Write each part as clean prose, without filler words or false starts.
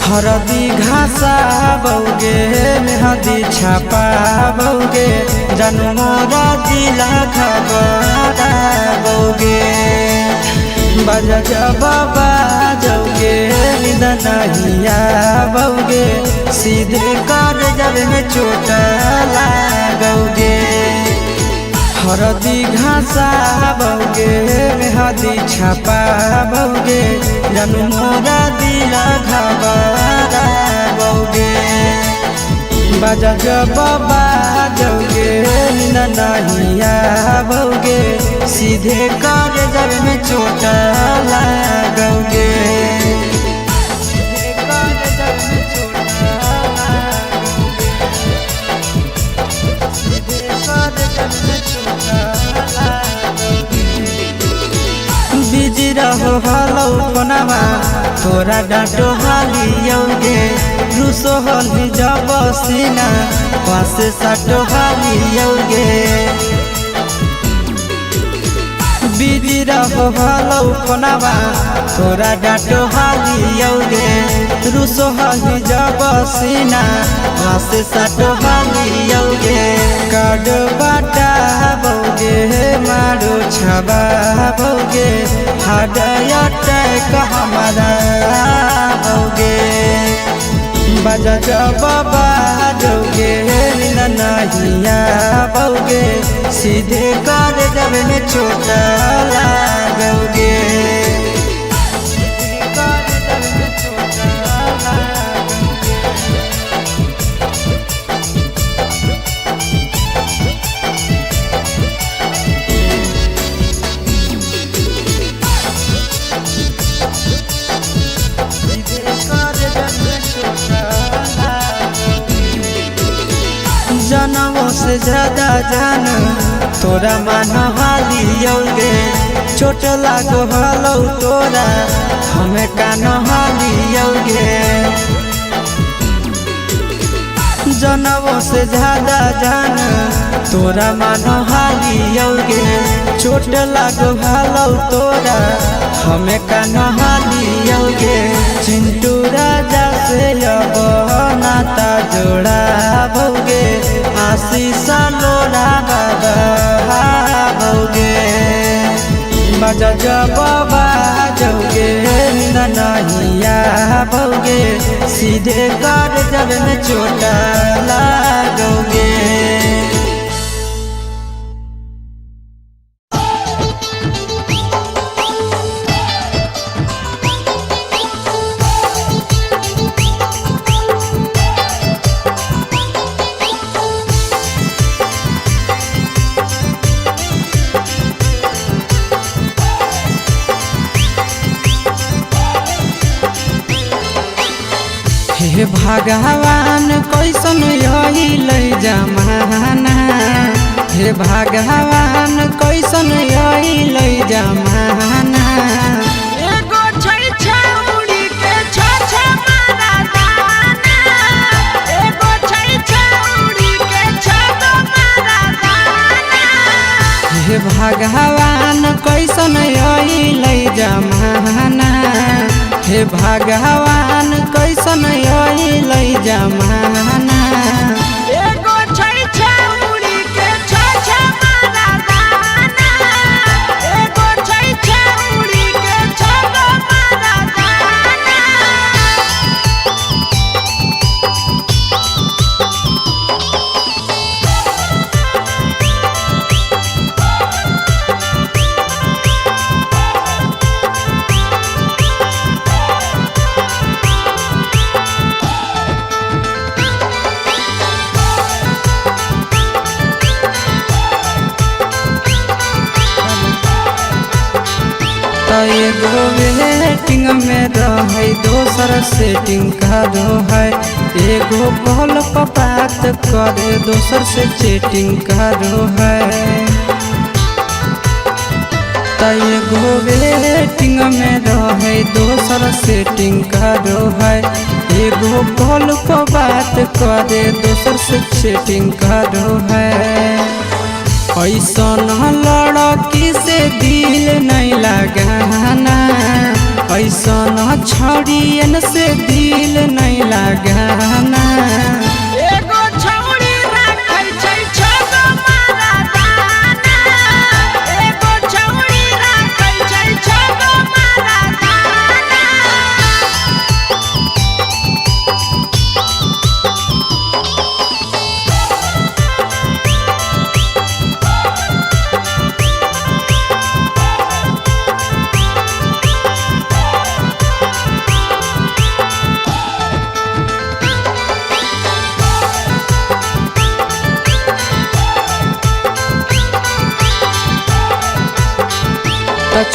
हरदी घासा बौगे मेहदी छापा बौगे जनमोरा दिला खबरा बौगे बजा जब बाजोगे निदनहिया बौगे सीधे कर जब में चोट लागोगे। हरदी घासा बौगे मेहदी छापा बौगे जनमोरा दिला खबरा बौगे बजा जब बाजोगे नहिया बौगे सीधे कर जब में चोट लागोगे। बिजी रहो हलो फोनमा तोरा डांटो हालियोगे रूसो हली जब सीना पासे साटो हालियोगे। बिजी रहो हलो फोनमा तोरा डांटो हालियोगे रूसो हली जब सीना पासे साटो हालियोगे। काड बाटा बौगे मारो छबा बौगे अटैक हमारा बौगे बजा जब बाजोगे नहिया बौगे सीधे कर जब में चोट लागोगे। जनमों से ज्यादा जान तोरा मान हालियोगे चोट लागो हलो तोरा हमें कान हालियोगे। जनमों से ज्यादा जान तोरा मान हालियोगे चोट लागो हलो तोरा हमें कान हालियोगे। चिंटू राजा से अब नाता जोड़ा बौगे आशीष लोड़ा बौगे बजा जब बाजोगे नहिया बौगे सीधे कर जब में चोट लागोगे। हे भगवान कैसन यही जमाना हे भगवान कैसन यही जमाना। एगो छै छौरी के छ मारा दाना एगो छै छौरी के छ मारा दाना। हे भगवान कैसन यही जमाना हे भगवान कैसन यही जमाना। एगो छै छौरी के छ मारा दाना एगो छै छौरी के छ मारा दाना। एगो वेटिंग में रहे दोसर सेटिंग करो है एगो कॉल पर बात करे दोसर से चैटिंग करो है। एगो वेटिंग में रहे दोसर सेटिंग करो है एगो कॉल पर बात करे दोसर से चैटिंग करो है। ऐसन लड़की से दिल नहीं लगाना ऐसा न छड़ियन से दिल नहीं लगाना। एगो छौड़ी राखै छै छगो मरदाना, एगो छौड़ी राखै छै छगो मरदाना।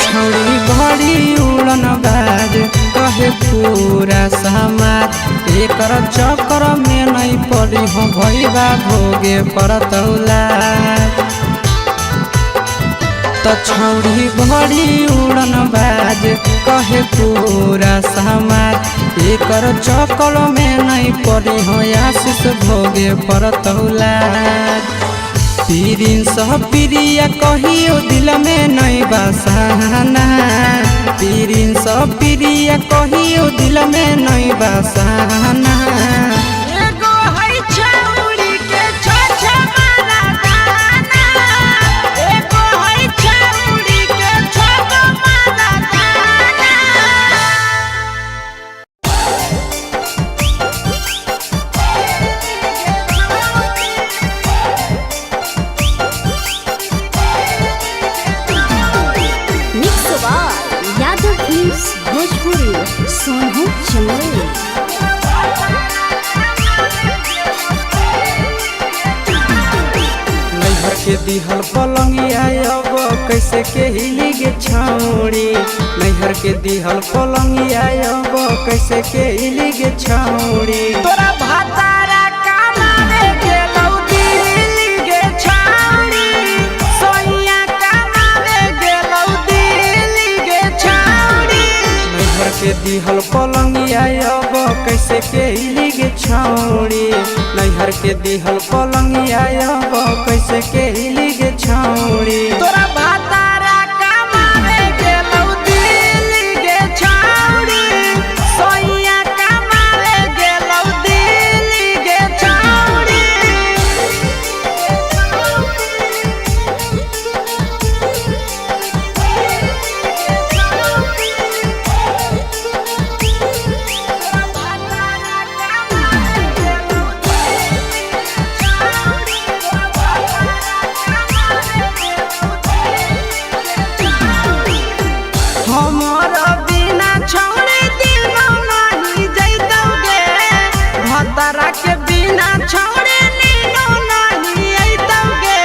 छौड़ी बड़ी उड़न बाज कहे पूरा समाज, एकर चक्कर में नहीं पड़ी हो भैया भोगे पड़तौला। छौड़ी बड़ी उड़न बाज कहे पूरा समाज, एकर चक्कर में नहीं पड़ी हो आशीष भोगे पड़तौला। पीरिन सह प्रिया कहियो दिल में नहीं बसाना, पीरिन सह प्रिया कहियो दिल में नहीं बसाना। एगो है छौड़ी के छोछे मरदाना, एगो है छौड़ी के छगो मरदाना। यादव फिल्म्स भोजपुरी सोनू चंदेल। नैहर के दिहल पलंगिया अब कैसे के हिली गे छौड़ी, नैहर के दिहल पलंगिया अब कैसे के हिली गे छौड़ी। तोरा भातारा कमावे गेलौ दिल्ली गे छौड़ी, सोइया कमावे गेलौ दिल्ली गे छौड़ी। नैहर के दिहल पलंगिया अब कैसे के हिली गे छौड़ी, नैहर के दिहल पलंगिया अब कैसे के हिली गे छौड़ी। तोरा भातारा कमावे गेलौ दिल्ली गे छौड़ी, सोइया कमावे गेलौ दिल्ली गे छौड़ी। हमारा बिना छौड़ी दिनो नहीं जैतौगे, भतरा के बिना छौड़ी नीनो नहीं अइतौगे।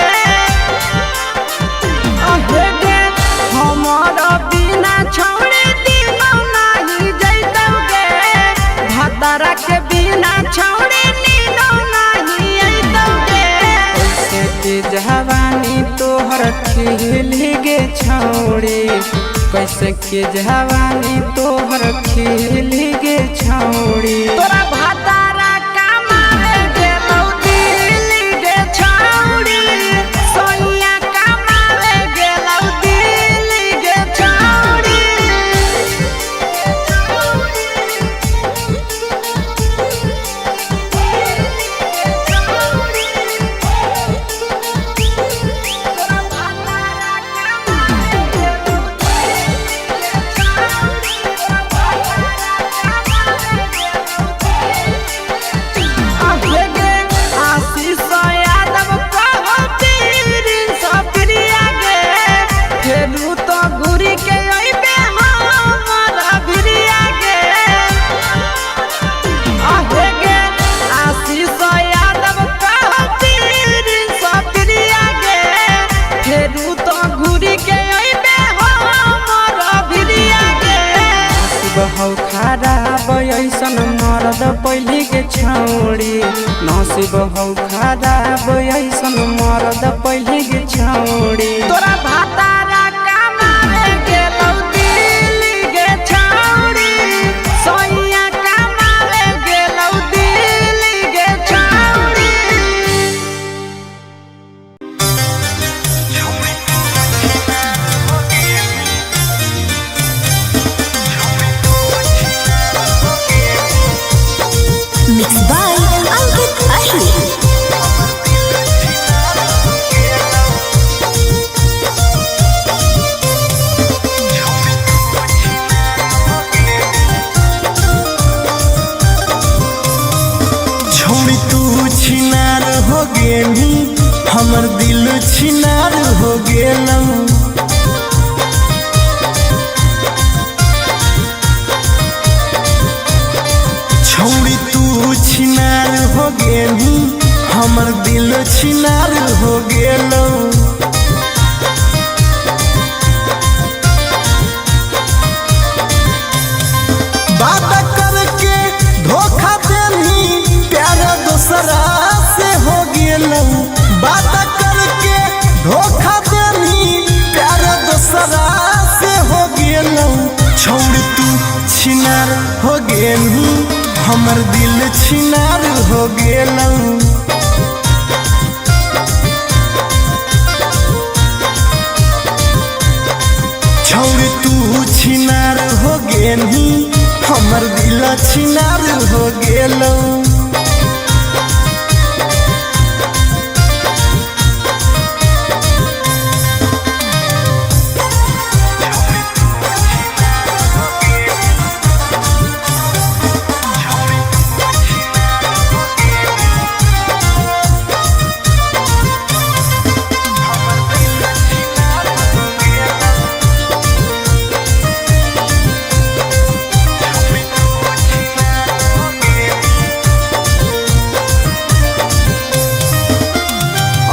अहे गे हमारा बिना छौड़ी दिनो नहीं जैतौगे, भतरा के बिना छौड़ी नीनो नहीं अइतौगे। कैसे के जवानी तोहर खिली गे छौड़ी, कैसे के जवानी तोहर खिली गे छौड़ी। तोरा भातारा कमावे गेलौ दिल्ली गे छौड़ी, सोइया कमावे गेलौ दिल्ली गे छौड़ी। तोरा भातारा कमावे गेलौ हौ खराब ऐसन मरद पहली के छौड़ी, नसीब हौ खराब ऐसन मरद पहली के छौड़ी। तोरा भातारा कमावे गेलौ दिल्ली गे छौड़ी, सोइया कमावे गेलौ दिल्ली गे छौड़ी। हो गेनी हमर दिल छिनार हो गेलऊ। छौड़ी तू छिनार हो गेनी हमर दिल छिनार हो गेलऊ। बात करके धोखा देनी प्यार दोसरा से हो गेलऊ। बात करके धोखा देनी प्यार दोसरा से हो गेलऊ। छौड़ तू छिनार हो गेनी हमर दिल छिनार हो गेलऊ। छौड़ तू छिनार हो गेनी हमर दिल छिनार हो गेलऊ।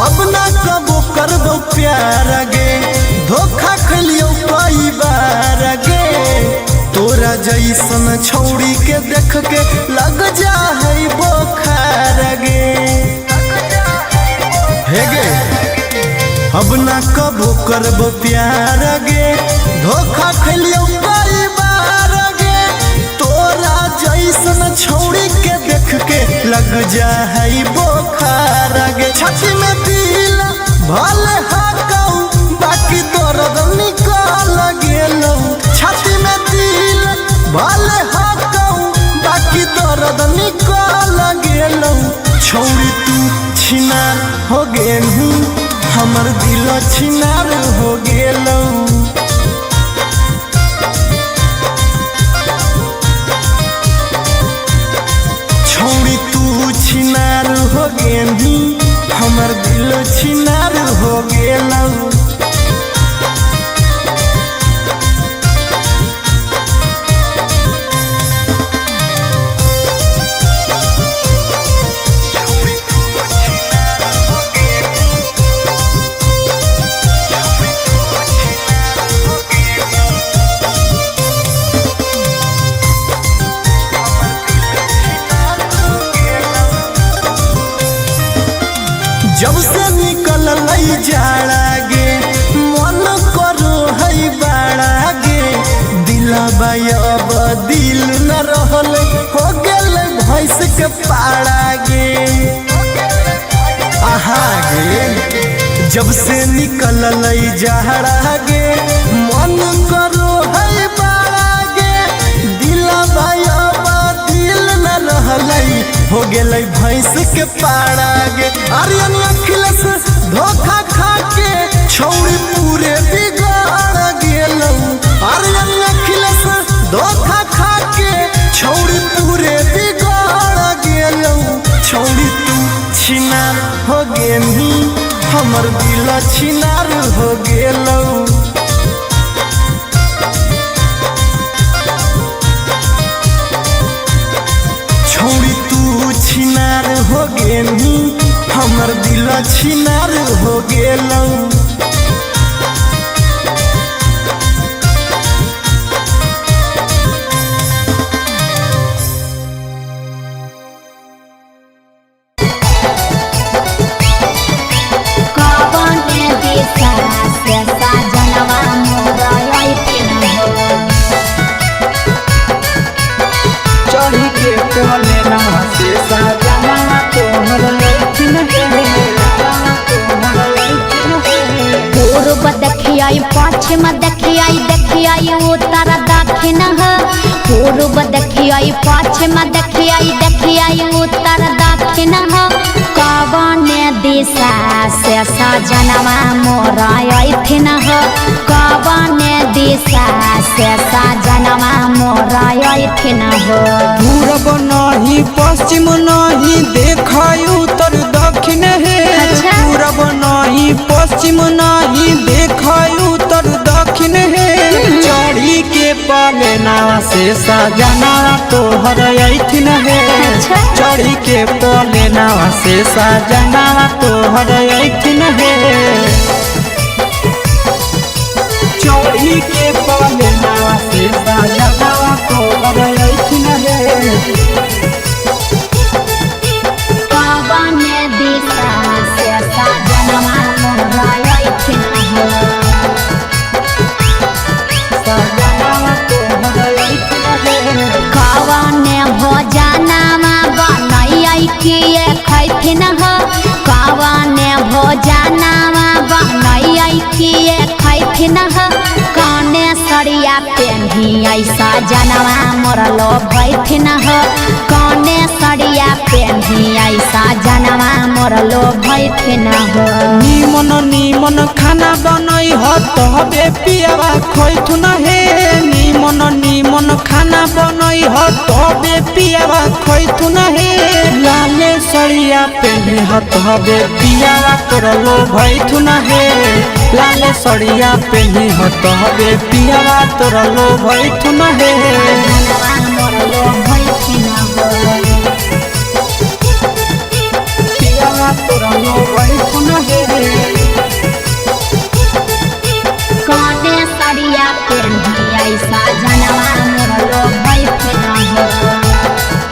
अब ना कबो करबो प्यार गे धोखा खलियो कई बार गे। तोरा जैसन छौड़ी के देख के लग जा है बोखार गे। हे गे अब ना कबो करबो प्यार गे धोखा खलियो कई बार गे। तोरा जैसन छौड़ी के देख के लग जा है बोखार गे। छाती में दिल भले हाकऊ बाकी दर्द निकल गेलऊ। छाती में दिल भले हाकऊ बाकी दर्द निकल गेलऊ। छौड़ी तू छिनार हो गेलू हमर दिल छिनार हो गेलऊ। छौड़ी तू छिनार हो गेनी हमर दिल छिनार हो गेलऊ। जब से निकल लई जाड़ा गे मन करो है बाड़ा गे। दिलबा अब दिल न रहल हो गेल भैंस के पाड़ा गे। आहा गे जब से निकल लई जाड़ा गे मन करो है बाड़ा गे। दिलबा अब दिल न रहल हो गेल भैंस के पाड़ा गे। आर्यन अखिलेश धोखा खा के छौड़ी पूरे बिगाड़ गेलऊ। आर्यन अखिलेश धोखा खा के छौड़ी पूरे बिगाड़ गेलऊ। छौड़ी तू छिनार हो गेनी हमर दिल छिनार हो गेलऊ। छौड़ी तू छिनार हो गेनी हमर दिल छिनार हो गेलऊ। चढ़ी के कोले ना से साजना तोहर लैकिन पूर्व देखियाई पश्चिम देखियाई देखियाई उत्तर दक्षिण है। पूर्व देखियाई पश्चिम देखियाई देखियाई उत्तर दक्षिण है। कवन दिशा से सजनवा मोरा अइथिन है। कवन दिशा से सजनवा मोरा अइथिन है। पूरब नहीं पश्चिम नहीं देखाई उत्तर दक्षिण से सजना तोहर ऐथिन हे चढ़ी के पले नावा से सजना तोहर ऐथिन हे चोरी के पले नावा से सजना तोहर ऐथिन हे कवने दिशा से सजनवा मोर ऐथिन हे कवने भोजनवा बनैयै किए खैथिन ह कवने भोजनवा बनैयै किए खैथिन ह कने सरिया पेन्ही ऐसा जनवा मोर लोभैथिन ह कने सरिया पेन्ही ऐसा जनवा मोर लोभैथिन ह निमन निमन खाना बनई ह तबे पियावा खैथुन हे निमन निमन खाना बनई ह तबे पियावा खैथुन हे लाले सरिया पेन्ही ह तबे पियावा तोर लोभैथुन हे लाले सरिया पेन्ही ह तबे पियावा तोर लोभैथुन हे जनवा मोर लोभैथिन ह पियावा तोर लोभैथुन हे कने सरिया पेन्ही ऐसा जनवा मोर लोभैथिन ह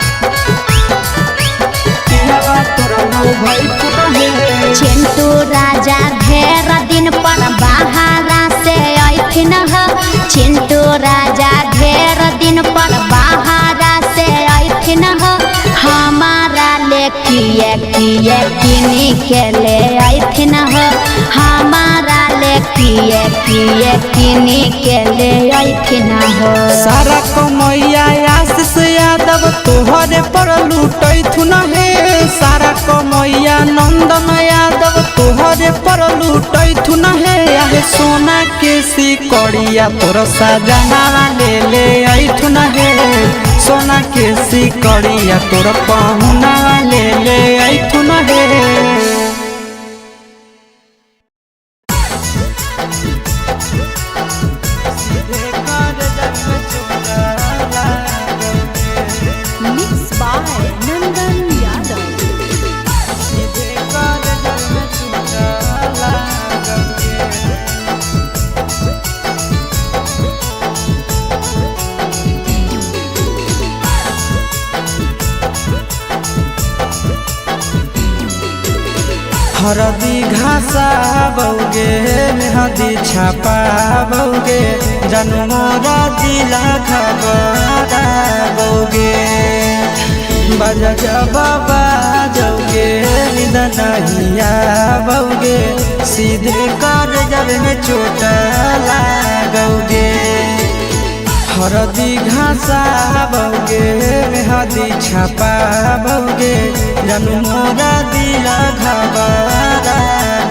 पियावा तोर लोभैथुन हे चिंटू राजा ढेर दिन पर बाहरा से ऐथिन ह चिंटू राजा ढेर दिन पर बाहरा से ऐथिन ह हमारा ले किए किए किनी के ले ऐथिन ह हमारा ले किए किए किनी के ले ऐथिन ह सारा कमैया आशीष यादव तोहरे पर लूटैथुन हे सारा कमैया नंदन यादव तोहरे पर लूटैथुन हे आहे सोना के सिकड़िया तोर सजना ले ऐथुन हे सोना के सिकड़िया तोर पहुना ले ऐथुन हे Mixed by Nandan Yadav. हरदी घासा बौगे मेहदी छापा बौगे जनमोरा दिला खबरा बौगे बजा जबाबा जौगे निदनहिया बौगे सीधे कर जब में चोट लागोगे हरदी घासा बौगे मेहदी छापा बौगे जनमोरा दिला घबरा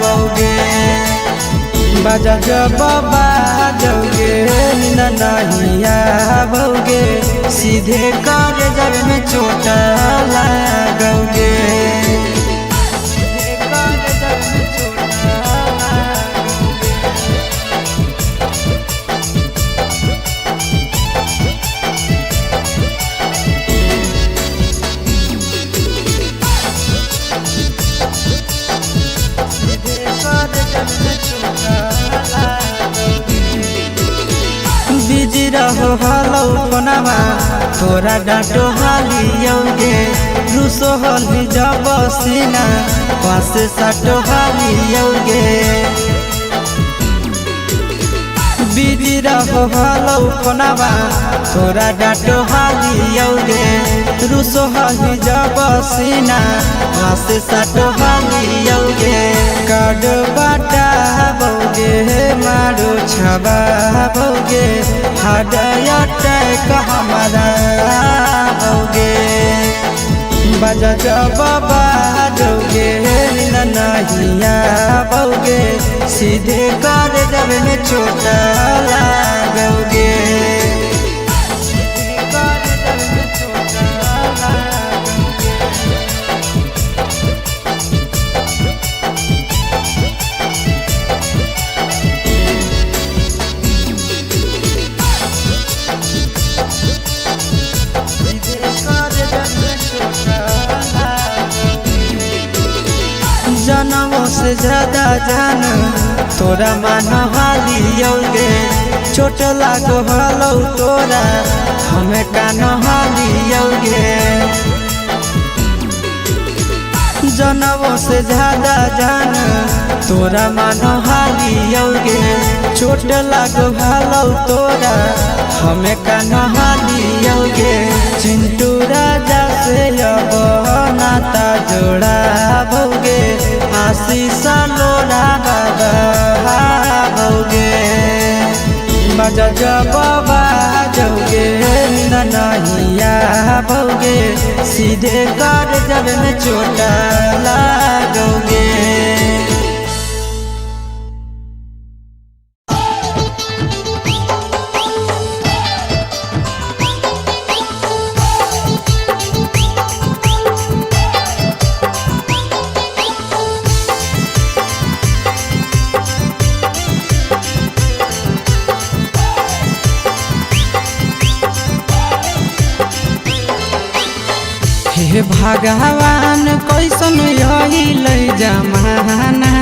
बौगे बजा जबाबा जौगे नहिया बौगे सीधे कर जब में चोट लागोगे बिजी रहो हलो कोनावा तोरा डांटो हालियोगे रुसो हली जब सीना पास साटो हालियोगे बिजी रहो हलो कोनावा तोरा डांटो हालियोगे रुसो हली जब सीना पास साटो हालियोगे काड बाटा बौगे मारो छबा बौगे हाडया टैक हमारा बौगे बजा जबाबा जौगे नहिया बौगे सीधे कर जब में चोट लागोगे से ज्यादा जान तोरा मानहालियोगे चोट लागो हलो तोरा हमें का नहालियोगे जनवों से ज्यादा जान तोरा मानहालियोगे चोट लागो हलो तोरा हमें का नहालियोगे चिंटू राजा से अब नाता जोड़ा भोगे आशीष लोड़ा भोगे बजा जबा जोगे नहिया भोगे सीधे कर जब में चोटा लागोगे। हे भगवान कैसन यही लई जमाना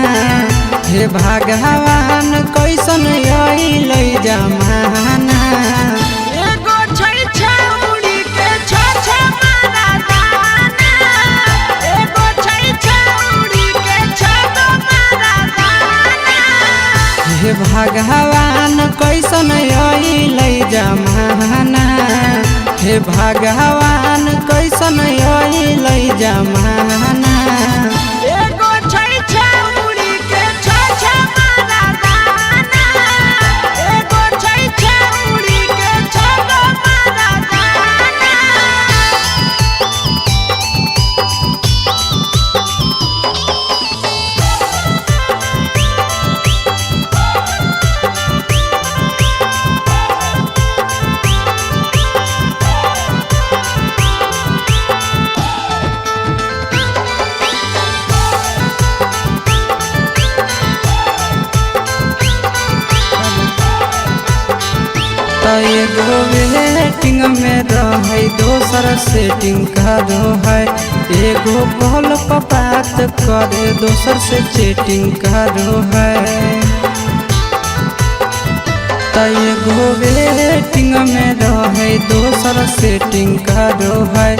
हे भगवान कैसन यही लई जमाना एगो छै छौड़ी के छ मारा दाना एगो छै छौड़ी के छ मारा दाना हे भगवान कैसन यही लई जमाना हे भगवान कैसन यही लई जमाना एगो छै छौड़ी के छ मारा दाना एगो छै छौड़ी के छ मारा दाना एगो वेटिंग में रहे दोसर सेटिंग करो है एगो कॉल पर बात करे दोसर से चैटिंग करो है एगो वेटिंग में रहे दोसर सेटिंग करो है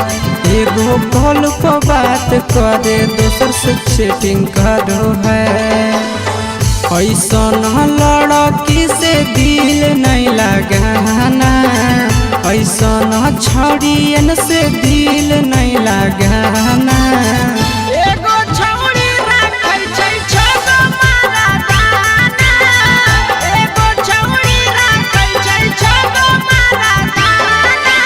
एगो कॉल पर बात करे दोसर से चैटिंग करो है ऐसन लड़की से दिल नहीं लगाना ऐसन छड़ियन से दिल नहीं लगाना एगो छौड़ी राखै छै छ मारा दाना एगो छौड़ी राखै छै छ मारा दाना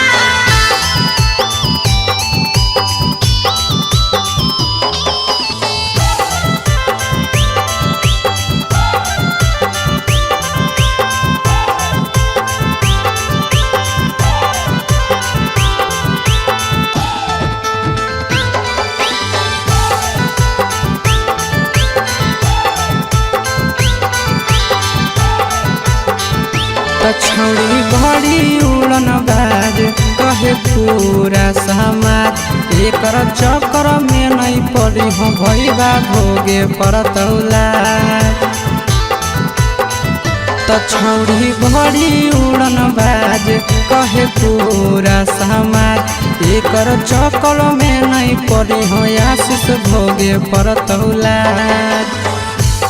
छौड़ी बड़ी उड़न बाज कहे पूरा समाज एकर चक्कर में नहीं पड़ी हो भैया भोगे परतौला छौड़ी बड़ी उड़न बाज कहे पूरा समाज एकर चक्कर में नहीं पड़ी हो आशीष भोगे परतौला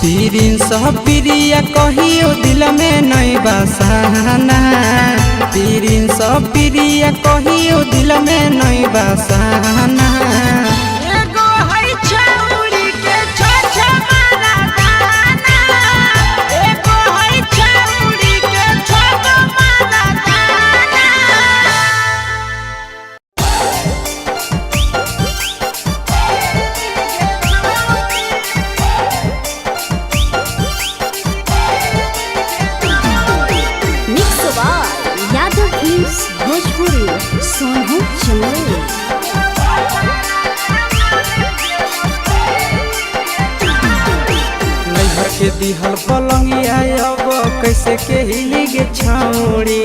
पीरिन सह प्रिया कहियो दिल में नहीं बसाना पीरिन सह प्रिया कहियो दिल में नहीं बसाना एगो है छौड़ी के छ मारा दाना एगो है छौड़ी के छ मारा दाना भोजपुरी सोनू चंदेल नैहर के दिहल पलंगिया अब कैसे के हिली गे छौड़ी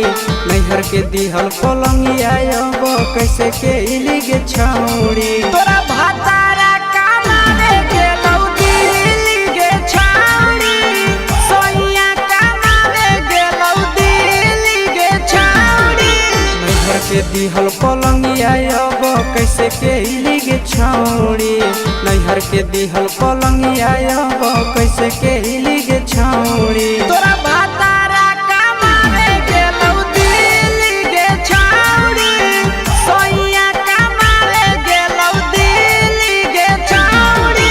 नैहर के दिहल पलंगिया अब कैसे के हिली गे छौड़ी तोरा भातारा कामारे गेलौ दिल्ली दिहल पलंगिया अब कैसे के हिली गे छौड़ी नैहर के दिहल पलंगिया अब कैसे के हिली गे छौड़ी तोरा भातारा कमावे गेलौ दिल्ली गे छौड़ी सोइया कमावे गेलौ दिल्ली गे छौड़ी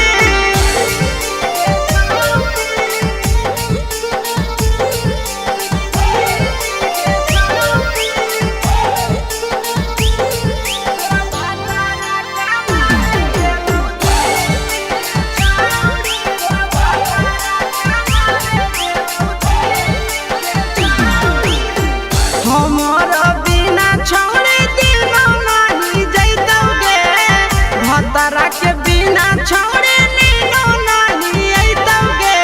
हमारा बिना छोड़े दिनो नहीं जैतोगे भतरा के बिना छोड़े नीनो नहीं अइतोगे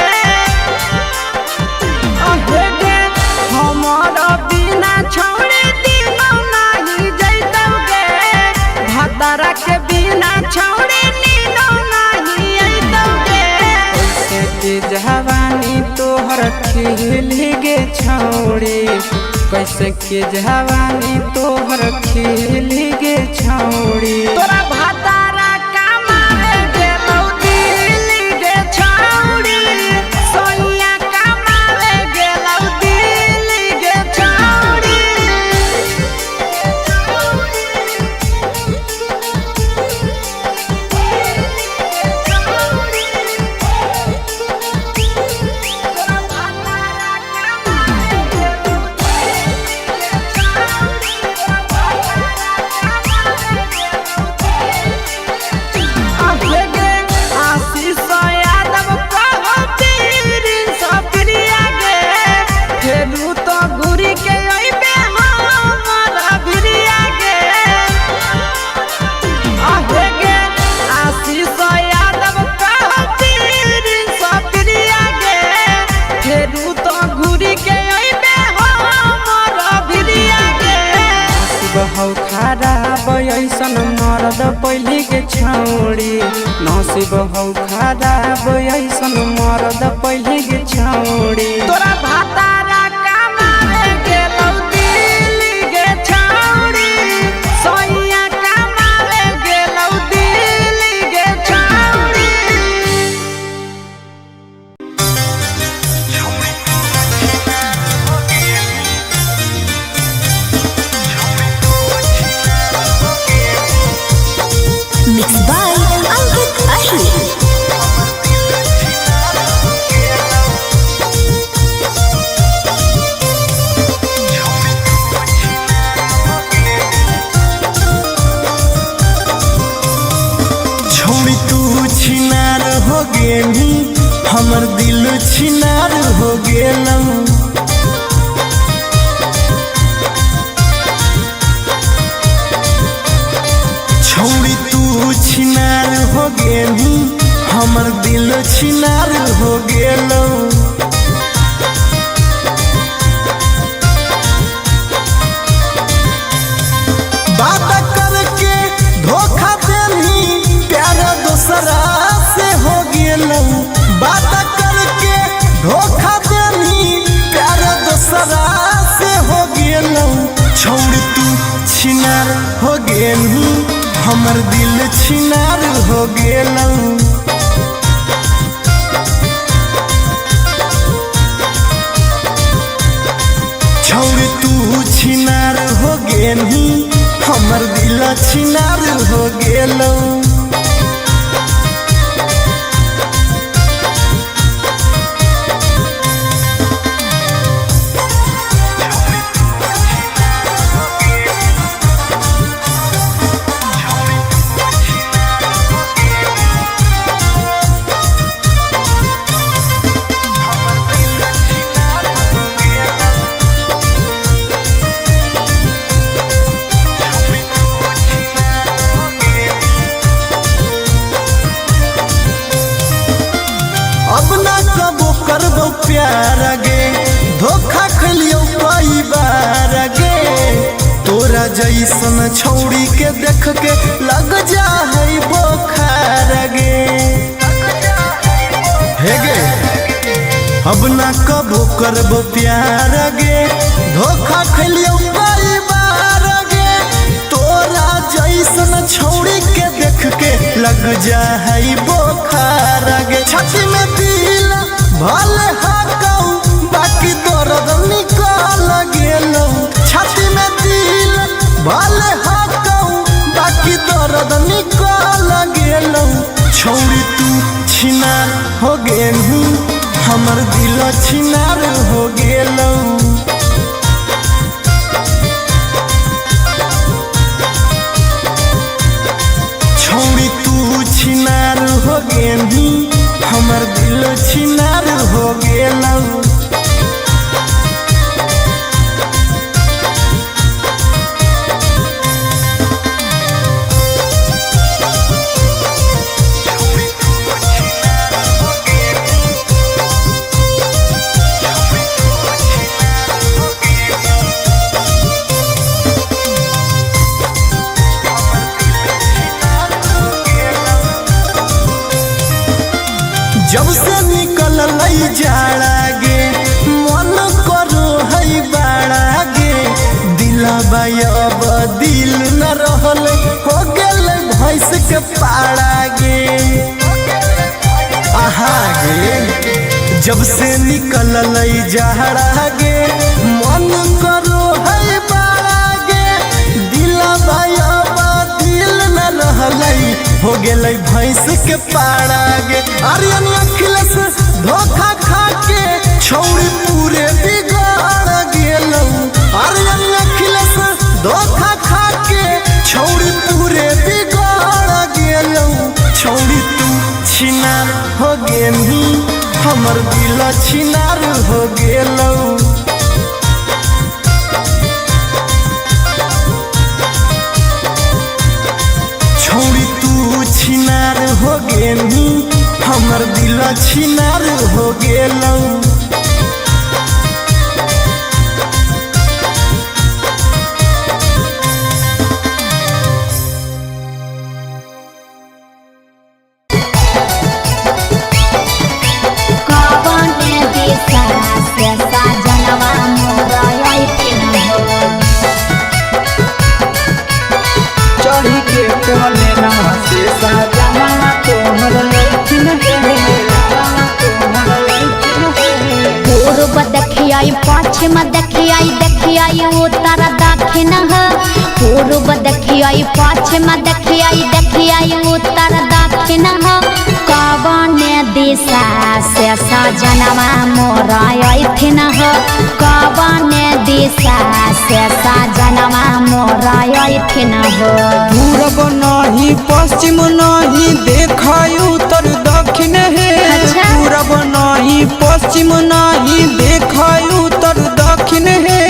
अहेगे हमारा बिना छोड़े दिनो नहीं जैतोगे भतरा के बिना छोड़े नीनो नहीं अइतोगे कैसे की जवानी तोहर खिली गे छौड़ी कैसे के जवानी तोहर खिली गे छौड़ी तोरा भातारा कमावे गेलौ दिल्ली गे छौड़ी सोइया कमावे गेलौ दिल्ली गे छौड़ी बहु खराब ऐसन मरद पहली के छौड़ी नसीब हौ खराब ऐसन मरद पहली के छौड़ी तोरा भातारा कमावे गेलौ दिल्ली गे छौड़ी सोइया कमावे गेलौ दिल्ली गे छौड़ी Mixed by Albert Ahli. छोड़ी तू छिनार हो गेली हमर दिल छिनार हो गेलौ छोड़ी तू छिनार हो गेली हमर दिल छिनार हो गेलौ बात करके धोखा देली प्यार दूसरा से हो गेलौ बात करके धोखा देली प्यार दूसरा से हो गेलौ छोड़ तू छिनार हो गेली हमर दिल छिनार हो गेलौ छोड़ तू छिनार हो गेली हमर दिल छिनार हो गेलौ करबो प्यार गे धोखा खलियो कई बार गे तोरा जैसन छौड़ी के देख के लग जा है बोखार गे हे गे अब ना कबो करबो प्यार गे धोखा खलियो कई बार गे लग जाई बोखार गे छाती में दिल भले हाकऊ बाकी दर्द निकल गेलौ छाती में दिल भले हाकऊ बाकी दर्द निकल गेलौ छौरी तू छिनार हो गेलू हमर दिल छिनार हो गेलौ छौरी तू छिनार हो गेली हमर दिल छिनार हो गेलौ जब से निकल लई जाड़ा गे मन करो है बाड़ा गे दिलबा अब दिल न रहल हो गेल भैंस के पाड़ा गे आहा गे जब से निकल लई जाड़ा गे मन करो है बाड़ा गे दिलबा अब दिल न रहल हो गेल भैंस के पाड़ा गे आर्यन अखिलेश धोखा खा के छौरी पूरे बिगाड़ गेलौ आर्यन अखिलेश धोखा खा के छौरी पूरे बिगाड़ गेलौ छौरी तू छिनार हो गेली हमर दिल छिनार हो गेलौ छौरी तू छिनार हो गेली हमर दिल छिनार हो गेलौ चढ़ी के कोले नवा से सजना तोहर लैथिन पूर्व देखियाई पश्चिम देखियाई देखियाई उत्तर दक्षिण पूर्व देखियाई पश्चिम देखियाई देखियाई उत्तर दक्षिण कवन दिशा से सजनवा मोरा अइथिन कवन दिशा से सजनवा मोरा अइथिन पूरब नहीं पश्चिम नहीं देखाई उत्तर दक्षिण है अच्छा। पूरब नहीं पश्चिम नहीं देखाई उत्तर दक्षिण है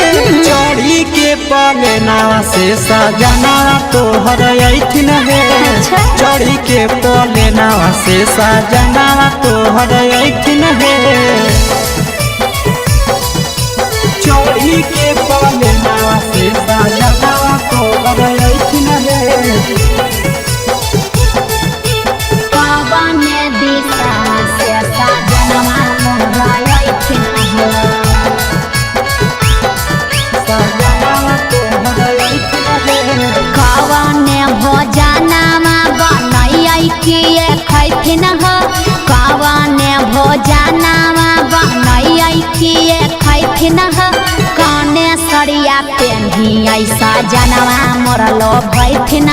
चढ़ी के पलेना से सजना तोहर अइथिन है अच्छा। चढ़ी के पलेना से सजना तोहर अइथिन है चढ़ी के पलेना से सजना तोहर अइथिन है कवन दिशा से सजनवा मोरा अइथिन कवन भोजनमा बनैयै किए खैथिन कवन भोजनमा बनैयै किए खैथिन कने सरिया पेन्हियै सजनवा मोरा लोभैथिन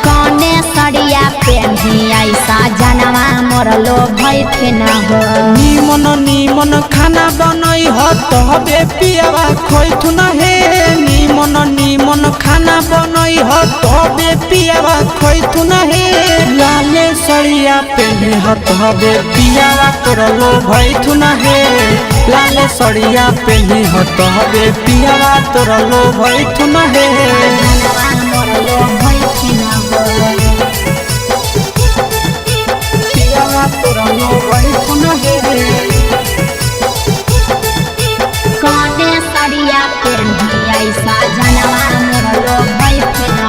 कने सरिया पेन्हियै सजनवा मोरा लोभैथिन निमन निमन खाना बनई ह तबे पियावा खैथुन हे निमन निमन खाना बनई ह तबे पियावा खैथुन हे लाले सड़िया पेन्हे ह तबे पियावा तोरलो भैथुन हे लाले सड़िया पेन्हे ह तबे पियावा तोरलो भैथुन हे सजनवा मोरा लोभैथिन पियावा तोरलो भैथुन हे कने सरिया पेन्हियै सजनवा मोरा लोभैथिन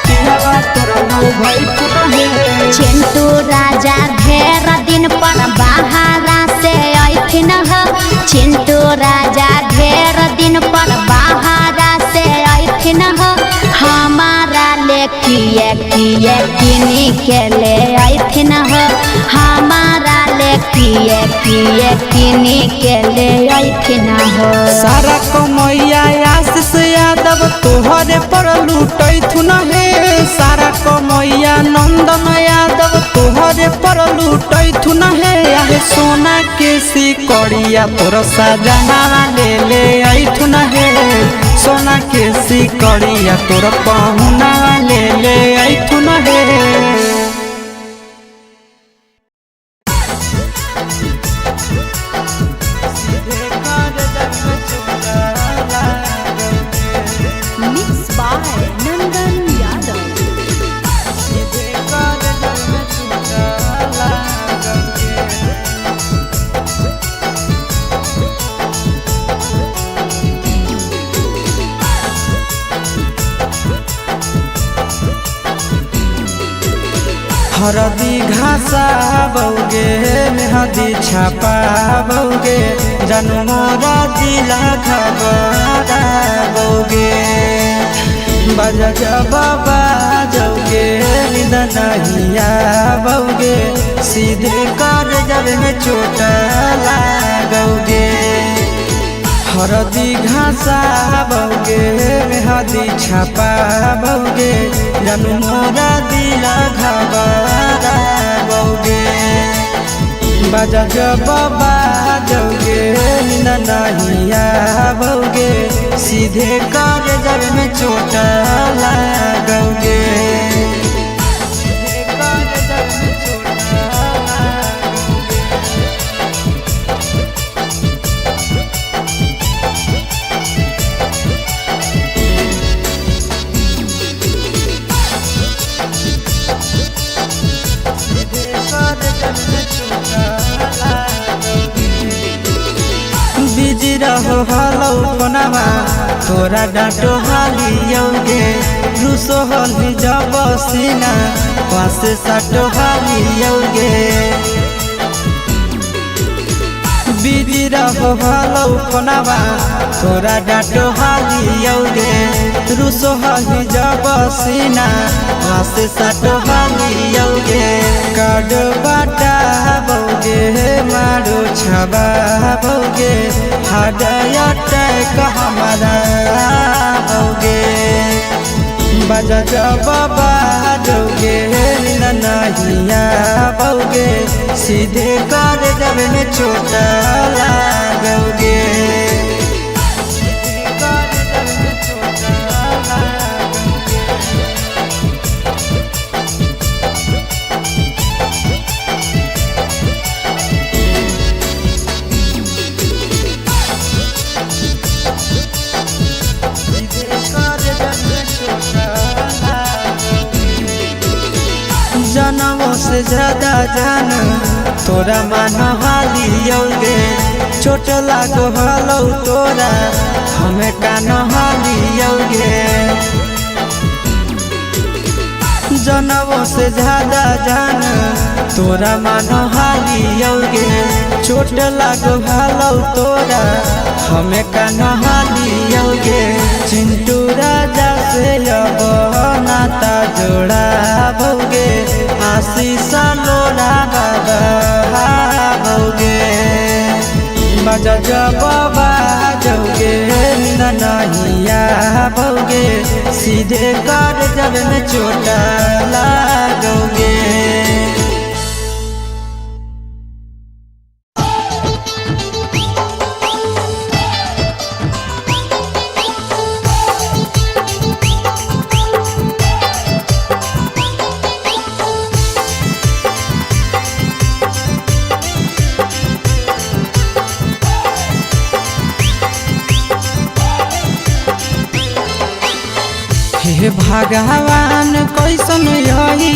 पियावा तोरलो भैथुन हे चिंटू राजा ढेर दिन पर बाहरा से अइथिन चिंटू राजा ढेर दिन पर बाहरा से अइथिन हमारा ले किए किए किनी के ले आइथिन हो हमारा ले किए किए किनी के ले आइथिन हो। सारा कमैया आशीष यादव तोहरे पर लूटैथुन हे सारा कमैया नंदन यादव तोहरे पर लूटैथुन हे आहे सोना के सिकड़िया तोर सजना ले ले आइथुन हे सोना के सिकड़िया तोर पहुना ले ले आइथुन हे। Mixed by Nandan Yadav. हरदी घासा बौगे मेहदी छापा बौगे जनमोरा दिला खबरा बौगे बजा बाबा जौगे निदनहिया बौगे सीधे कर जब में चोट लागोगे। हरदी घासा बौगे मेहदी छापा बौगे जनमोरा दिला घबरा बौगे बजा बाबा जौगे नहिया बौगे सीधे कर जब में चोट लागोगे। बिजी रहो हलो कोनामा तोरा डांटो हालियोगे रूसो हली जब सीना पासे साटो हालियोगे। बिजी रहो हलो कोनामा तोरा डांटो हालियोगे रूसो हली जब सीना पासे साटो हालियोगे। काड बाटा बौगे मारो छबा बौगे हाडया टैक हमारा बौगे बजा बाबा जौगे नहिया बौगे सीधे कर जब में चोट लागोगे। जनमों से ज्यादा जान तोरा मान हालियोगे चोट लागो हलो तोरा हमें कान हालियोगे। जनमों से ज्यादा जान तोरा मान हालियोगे चोट लागो हलो तोरा हमें कान हालियोगे। चिंटू राजा से अब नाता जोड़ा बौगे आशीष लोड़ा बाबा बौगे बजा बाबा जौगे नहिया बौगे सीधे कर जब में चोट लागोगे। हे भगवान कैसन यही